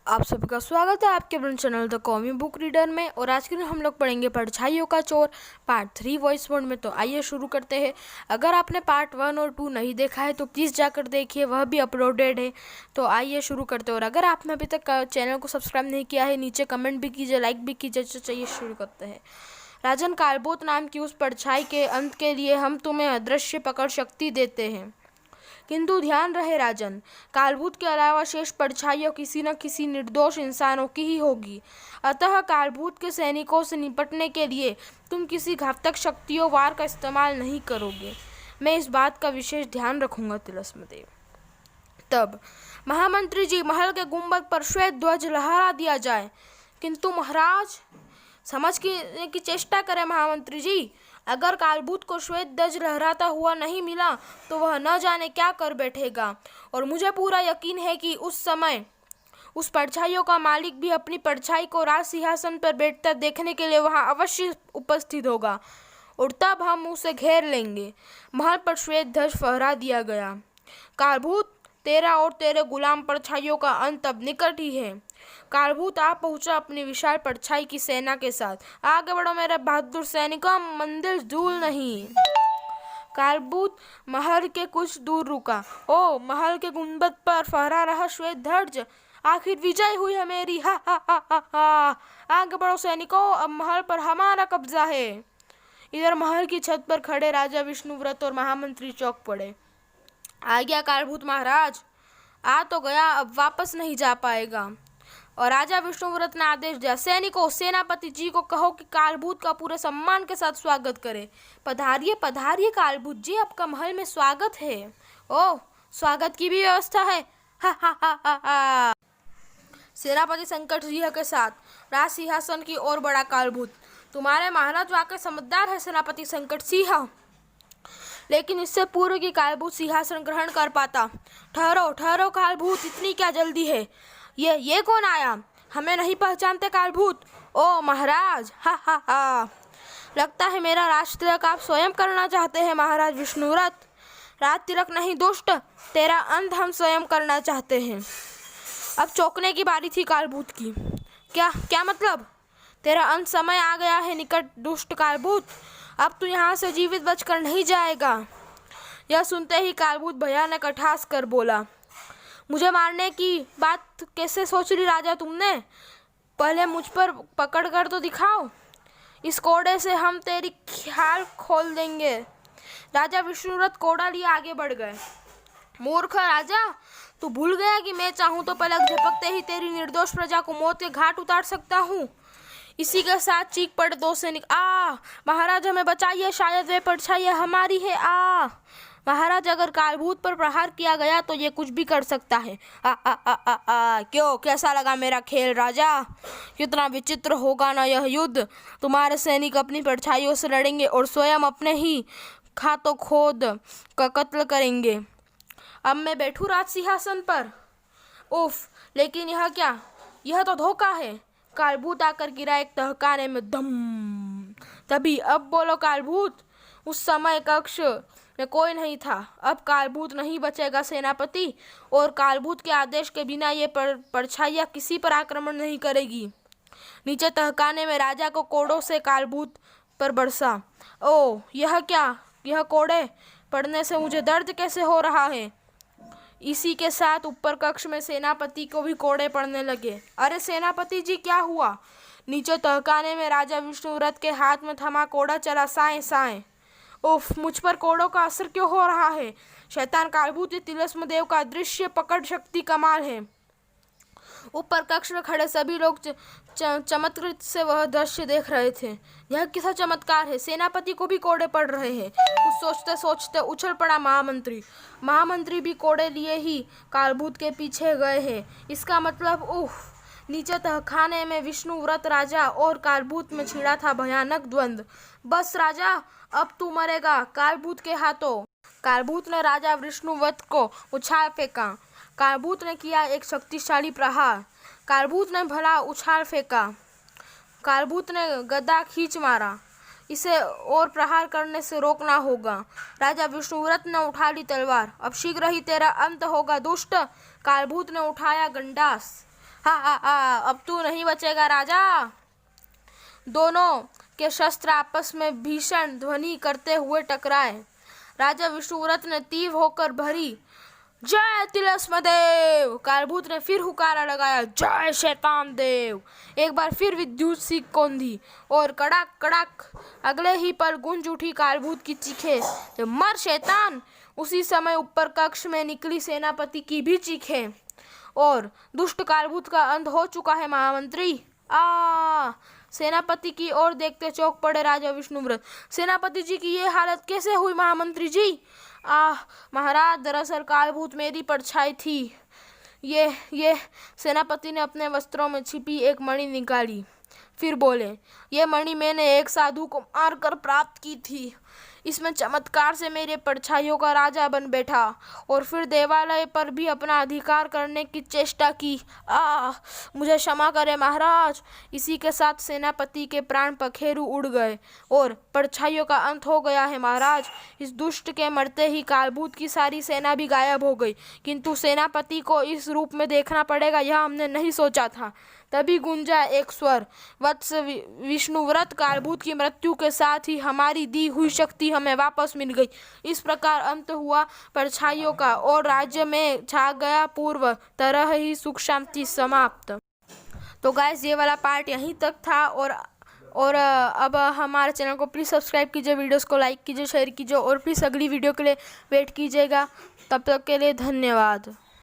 आप सभी का स्वागत है आपके अपने चैनल द कॉमी बुक रीडर में। और आज के दिन हम लोग पढ़ेंगे परछाइयों का चोर पार्ट 3 वॉइस मोड में। तो आइए शुरू करते हैं। अगर आपने पार्ट 1 और 2 नहीं देखा है तो प्लीज़ जाकर देखिए, वह भी अपलोडेड है। तो आइए शुरू करते हैं। और अगर आपने अभी तक चैनल को सब्सक्राइब नहीं किया है, नीचे कमेंट भी कीजिए, लाइक भी कीजिए। तो चलिए शुरू करते हैं। राजन कालबोत नाम की उस परछाई के अंत के लिए हम तुम्हें अदृश्य पकड़ शक्ति देते हैं, किंतु ध्यान रहे राजन, कालभूत के अलावा शेष परछाइयाँ किसी न किसी निर्दोष इंसानों की ही होगी। अतः कालभूत के सैनिकों से निपटने के लिए तुम किसी घातक शक्तियों वार का इस्तेमाल नहीं करोगे। मैं इस बात का विशेष ध्यान रखूंगा तिलस्मदेव। तब महामंत्री जी, महल के गुंबद पर श्वेत ध्वज लहरा दिया जाए। किंतु महाराज, समझ की चेष्टा करें महामंत्री जी। अगर कालभूत को श्वेत ध्वज लहराता हुआ नहीं मिला तो वह न जाने क्या कर बैठेगा। और मुझे पूरा यकीन है कि उस समय उस परछाइयों का मालिक भी अपनी परछाई को राज सिंहासन पर बैठता देखने के लिए वहां अवश्य उपस्थित होगा, और तब हम उसे घेर लेंगे। महल पर श्वेत ध्वज फहरा दिया गया। कालभूत, तेरा और तेरे गुलाम परछाइयों का अंत अब निकट ही है। कालभूत आ पहुंचा अपनी विशाल परछाई की सेना के साथ। आगे बढ़ो मेरे बहादुर सैनिकों, मंदिर दूर नहीं। कालभूत महल के कुछ दूर रुका। ओ, महल के गुंबद पर फहरा रहा श्वेत ध्वज, आखिर विजय हुई है मेरी। हा हा हा हा हा। आगे बढ़ो सैनिकों, अब महल पर हमारा कब्जा है। इधर महल की छत पर खड़े राजा विष्णुव्रत और महामंत्री चौंक पड़े। आ गया कालभूत महाराज, आ तो गया, अब वापस नहीं जा पाएगा। और राजा विष्णुव्रत ने आदेश दिया, सैनिकों, सेनापति जी को कहो कि कालभूत का पूरे सम्मान के साथ स्वागत करे। पधारिए पधारिए कालभूत जी, आपका महल में स्वागत है। ओह, स्वागत की भी व्यवस्था है। हा हा हा हा हा। सेनापति संकट सिंह के साथ राज सिंहासन की ओर बढ़ा कालभूत। तुम्हारे महाराज वाकई समझदार है सेनापति संकट सिंह, लेकिन इससे पूर्व कि कालभूत सिंहासन ग्रहण कर पाता। ठहरो ठहरो कालभूत, इतनी क्या जल्दी है? ये कौन आया? हमें नहीं पहचानते कालभूत? ओ महाराज, हा हा हा। लगता है मेरा राज तिलक आप स्वयं करना चाहते हैं महाराज विष्णुव्रत। राज तिलक नहीं दुष्ट, तेरा अंत हम स्वयं करना चाहते हैं। अब चौंकने की बारी थी कालभूत की। क्या क्या मतलब? तेरा अंत समय आ गया है निकट दुष्ट कालभूत। अब तू यहाँ से जीवित बचकर नहीं जाएगा। यह सुनते ही कालभूत भयानक अट्टहास कर बोला, मुझे मारने की बात कैसे सोच ली राजा तुमने? पहले मुझ पर पकड़ कर तो दिखाओ, इस कोड़े से हम तेरी खाल खोल देंगे। राजा विष्णुव्रत कोड़ा लिए आगे बढ़ गए। मूर्ख राजा, तू भूल गया कि मैं चाहूँ तो पलक झपकते ही तेरी निर्दोष प्रजा को मौत के घाट उतार सकता हूँ। इसी के साथ चीख पड़े दो सैनिक। आ महाराज, हमें बचाइए, शायद वे परछाइयाँ हमारी है। आ महाराज, अगर कालभूत पर प्रहार किया गया तो ये कुछ भी कर सकता है। आ आ आ आ आ क्यों, कैसा लगा मेरा खेल राजा? कितना विचित्र होगा ना यह युद्ध। तुम्हारे सैनिक अपनी परछाइयों से लड़ेंगे और स्वयं अपने ही खातों खोद का कत्ल करेंगे। अब मैं बैठूं राज सिंहासन पर? उफ, लेकिन यह क्या? यह तो धोखा है। कालभूत आकर गिरा एक तहखाने में, धम। तभी, अब बोलो कालभूत। उस समय कक्ष में कोई नहीं था। अब कालभूत नहीं बचेगा सेनापति, और कालभूत के आदेश के बिना ये परछाइयाँ किसी पर आक्रमण नहीं करेगी। नीचे तहखाने में राजा को कोड़ों से कालभूत पर बरसा। ओ, यह क्या? यह कोड़े पड़ने से मुझे दर्द कैसे हो रहा है? इसी के साथ ऊपर कक्ष में सेनापति को भी कोड़े पड़ने लगे। अरे सेनापति जी, क्या हुआ? नीचे तहखाने में राजा विष्णुव्रत के हाथ में थमा कोड़ा चला साए साए। उफ, मुझ पर कोड़ों का असर क्यों हो रहा है? शैतान कालभूत तिलस्मदेव का दृश्य पकड़ शक्ति कमाल है। ऊपर कक्ष में खड़े सभी लोग चमत्कृत से वह दृश्य देख रहे थे। यह किसा चमत्कार है? सेनापति को भी कोड़े पड़ रहे हैं। कुछ सोचते सोचते उछल पड़ा महामंत्री। महामंत्री भी कोड़े लिए ही कालभूत के पीछे गए हैं। इसका मतलब, उफ। नीचे तहखाने में विष्णुव्रत राजा और कालभूत में छिड़ा था भयानक द्वंद्व। बस राजा, अब तू मरेगा कालभूत के हाथों। कालभूत ने राजा विष्णुव्रत को उछाल फेंका। कालभूत ने किया एक शक्तिशाली प्रहार। कालभूत ने भला उछाल फेंका। कालभूत ने गदा खींच मारा। इसे और प्रहार करने से रोकना होगा। राजा विष्णुव्रत ने उठा ली तलवार। अब शीघ्र ही तेरा अंत होगा दुष्ट। कालभूत ने उठाया गंडास। हा हा हा, अब तू नहीं बचेगा राजा। दोनों के शस्त्र आपस में भीषण ध्वनि करते हुए टकराए। राजा विष्णुव्रत ने तीव्र होकर भरी जय तिलस्म देव। कालभूत ने फिर हुकारा लगाया जय शैतान देव। एक बार फिर विद्युत सी कौंधी और कड़ाक कड़ाक अगले ही पर गूंज उठी कालभूत की चीखें, मर शैतान। उसी समय ऊपर कक्ष में निकली सेनापति की भी चीखें, और दुष्ट कालभूत का अंत हो चुका है महामंत्री। सेनापति की ओर देखते चौंक पड़े राजा विष्णुव्रत। सेनापति जी की ये हालत कैसे हुई महामंत्री जी? महाराज, दरअसल कालभूत मेरी परछाई थी। ये सेनापति ने अपने वस्त्रों में छिपी एक मणि निकाली, फिर बोले, ये मणि मैंने एक साधु को मारकर प्राप्त की थी। इसमें चमत्कार से मेरे परछाइयों का राजा बन बैठा और फिर देवालय पर भी अपना अधिकार करने की चेष्टा की। मुझे क्षमा करें महाराज। इसी के साथ सेनापति के प्राण पखेरु उड़ गए और परछाइयों का अंत हो गया है महाराज। इस दुष्ट के मरते ही कालभूत की सारी सेना भी गायब हो गई, किंतु सेनापति को इस रूप में देखना पड़ेगा, यह हमने नहीं सोचा था। तभी गूंजा एक स्वर, वत्स विष्णुव्रत, कालभूत की मृत्यु के साथ ही हमारी दी हुई शक्ति हमें वापस मिल गई। इस प्रकार अंत हुआ परछाइयों का और राज्य में छा गया पूर्व तरह ही सुख शांति समाप्त। तो गाइस, ये वाला पार्ट यहीं तक था। और अब हमारे चैनल को प्लीज़ सब्सक्राइब कीजिए, वीडियोस को लाइक कीजिए, शेयर कीजिए और प्लीज़ अगली वीडियो के लिए वेट कीजिएगा। तब तक के लिए धन्यवाद।